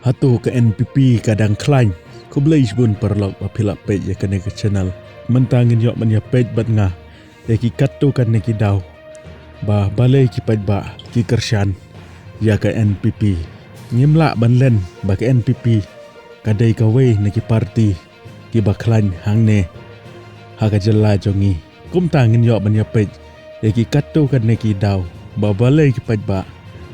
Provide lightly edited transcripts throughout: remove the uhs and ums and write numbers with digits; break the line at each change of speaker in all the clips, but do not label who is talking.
Hatu ke NPP kadang klaim ko boleh bun perlok apilak page ya kene ke channel mentangin yok manya page bat ngah ya ki katto kan ne ki daw ba balai ki page ba ki kershan ya ke NPP ngimla banlen ba ke NPP kadai ka we ne ki parti ki ba klaim hang ne ha ka jela jongi kum tangin yok manya page ya ki katto kan ne ki daw ba balai ki page ba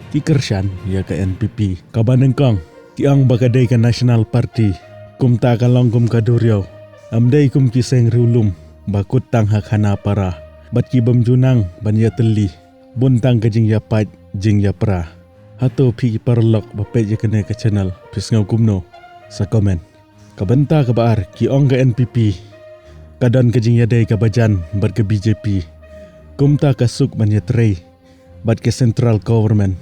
ki kershan ya ke NPP kabanengkong Tiang bakadai ka National Party kum ta kalong kum kaduryo amdai kum kiseng riulum bakut tang hakana para bat ki bamjunang banya teli buntang ka jing yapat jing yapra hato pi parlok bapet je kene ka channel pisngau kumno sa komen kabenta ka baar ki ong ka NPP kadan ka jing yadai ka bajan bat ka BJP kum ta ka suk banya trei bat ka central government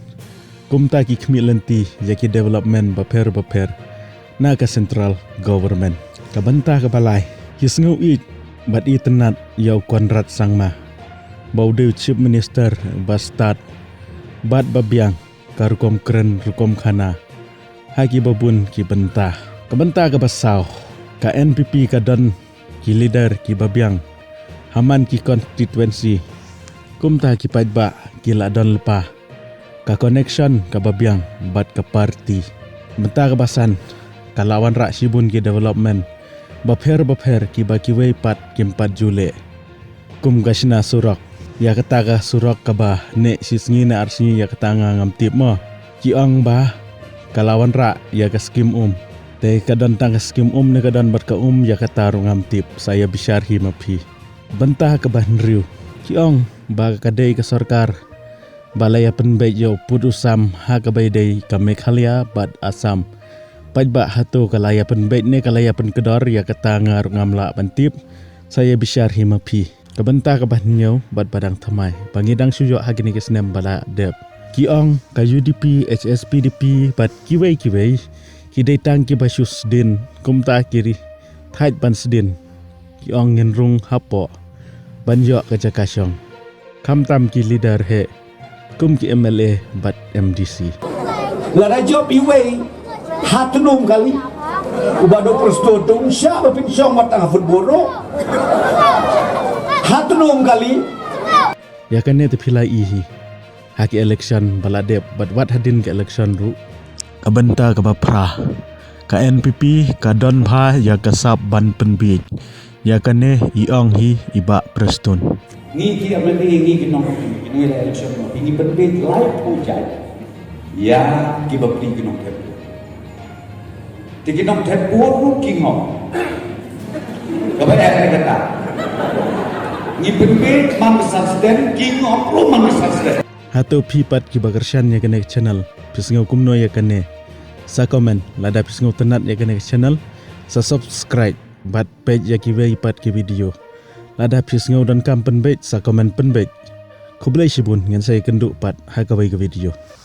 kumta ki kemilanti yaki development baper na ka central government kabanta ka balai kisngau it bat I tenat yau konrat sangma baude chief minister bastat bat babiang karukom keren rukom khana haki babun ki benta kabanta ka basau ka NPP ka don ki leader ki babiang haman ki constituency kumta ki padba ki la don lepa ka connection ka babiang bat ka party benta ka basan ka lawan rak sibun ki development baper ki baki wei pat ki 4 Jule kum gashna surok ya kata ka surok ka ba ne sisngi na arsi ya kata ngam tip mo ki ong ba ka lawan rak ya ka skim te ka don tang skim ne ka don bat ka ya kata ngam tip saya bishar hi mapi benta ka banriu ki ong ba ka dei ka sarkar balaya penbaik yo pudusam ha kabaidai ka Meghalaya bat Assam pajba hatu kalaya penbaik ne kalaya penkedor ya kata ngar ngamla pantip saya bishar himapi kabenta ka banyo bat badang thamai bangidang suyo hagini kesnem bala dep kiong ka UDP HSPDP bat kiwei hidai tang ki basus din kumta kiri thait ban sedin kiong ngenrung hapo banyo ka jakasyong kamtam ki leader he kum ki MLA bat MDC.
Lara job iwe hatunum kali ubado prostotung siya mapinsong matang futbolo hatunum kali
ya kane te pilai ihi haki election baladep bat wat hadin ke election ru kabenta ka bapra ka NPP ka don bha ya ka sap ban penbit ya kane iong hi iba preston
ngiki amati ngiki nong ini election no ini berbeda live pujai ya kibapli kinong tep tikinong tep buru kingo kabaya kata ni berbeda manusia sedang kingo lu manusia sedang
hatu pipat kibagershan ya kene channel pisngau kumno ya kene sa komen lada pisngau tenat ya kene channel sa subscribe bat page ya kiwe ipat ki video lada pisngau dan kam penbet sa komen penbet kublai sibun ngan saya kenduk pat hakabai ke video